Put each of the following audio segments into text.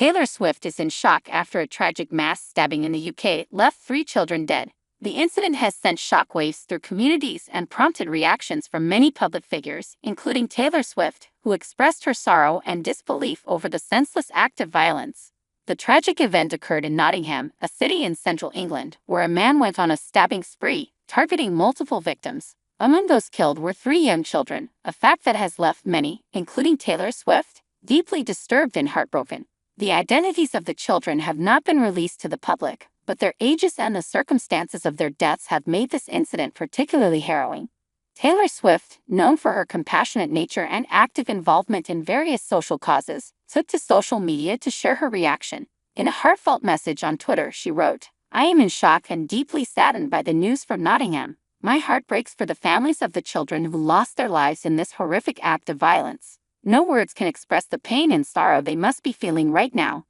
Taylor Swift is in shock after a tragic mass stabbing in the UK left 3 children dead. The incident has sent shockwaves through communities and prompted reactions from many public figures, including Taylor Swift, who expressed her sorrow and disbelief over the senseless act of violence. The tragic event occurred in Nottingham, a city in central England, where a man went on a stabbing spree, targeting multiple victims. Among those killed were 3 young children, a fact that has left many, including Taylor Swift, deeply disturbed and heartbroken. The identities of the children have not been released to the public, but their ages and the circumstances of their deaths have made this incident particularly harrowing. Taylor Swift, known for her compassionate nature and active involvement in various social causes, took to social media to share her reaction. In a heartfelt message on Twitter, she wrote, "I am in shock and deeply saddened by the news from Nottingham. My heart breaks for the families of the children who lost their lives in this horrific act of violence. No words can express the pain and sorrow they must be feeling right now."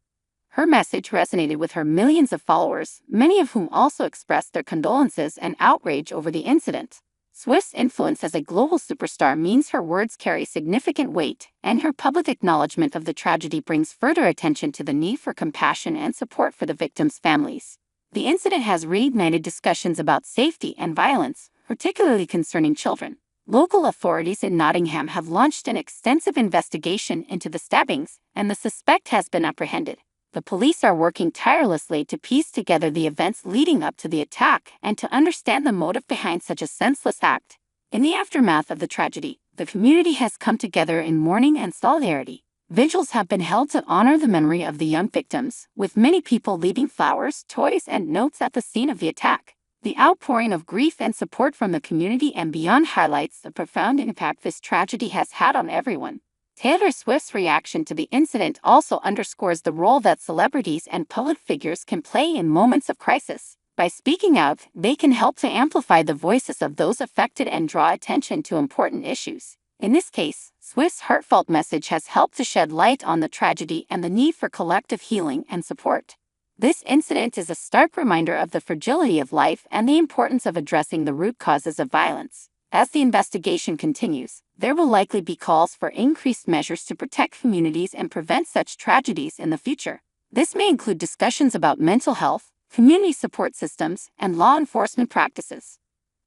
Her message resonated with her millions of followers, many of whom also expressed their condolences and outrage over the incident. Swift's influence as a global superstar means her words carry significant weight, and her public acknowledgement of the tragedy brings further attention to the need for compassion and support for the victims' families. The incident has reignited discussions about safety and violence, particularly concerning children. Local authorities in Nottingham have launched an extensive investigation into the stabbings, and the suspect has been apprehended. The police are working tirelessly to piece together the events leading up to the attack and to understand the motive behind such a senseless act. In the aftermath of the tragedy, the community has come together in mourning and solidarity. Vigils have been held to honor the memory of the young victims, with many people leaving flowers, toys, and notes at the scene of the attack. The outpouring of grief and support from the community and beyond highlights the profound impact this tragedy has had on everyone. Taylor Swift's reaction to the incident also underscores the role that celebrities and public figures can play in moments of crisis. By speaking out, they can help to amplify the voices of those affected and draw attention to important issues. In this case, Swift's heartfelt message has helped to shed light on the tragedy and the need for collective healing and support. This incident is a stark reminder of the fragility of life and the importance of addressing the root causes of violence. As the investigation continues, there will likely be calls for increased measures to protect communities and prevent such tragedies in the future. This may include discussions about mental health, community support systems, and law enforcement practices.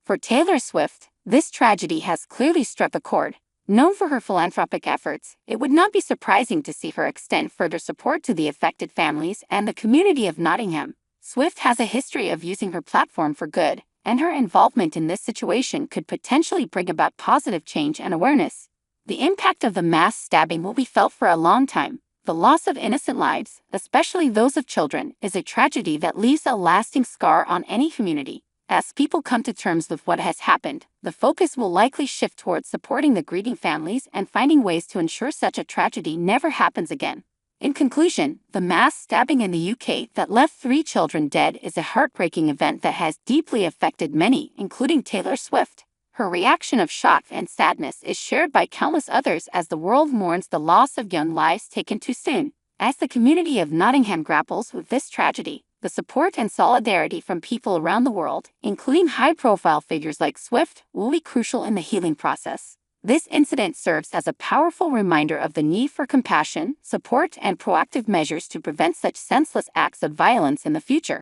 For Taylor Swift, this tragedy has clearly struck a chord. Known for her philanthropic efforts, it would not be surprising to see her extend further support to the affected families and the community of Nottingham. Swift has a history of using her platform for good, and her involvement in this situation could potentially bring about positive change and awareness. The impact of the mass stabbing will be felt for a long time. The loss of innocent lives, especially those of children, is a tragedy that leaves a lasting scar on any community. As people come to terms with what has happened, the focus will likely shift towards supporting the grieving families and finding ways to ensure such a tragedy never happens again. In conclusion, the mass stabbing in the UK that left 3 children dead is a heartbreaking event that has deeply affected many, including Taylor Swift. Her reaction of shock and sadness is shared by countless others as the world mourns the loss of young lives taken too soon. As the community of Nottingham grapples with this tragedy, the support and solidarity from people around the world, including high-profile figures like Swift, will be crucial in the healing process. This incident serves as a powerful reminder of the need for compassion, support, and proactive measures to prevent such senseless acts of violence in the future.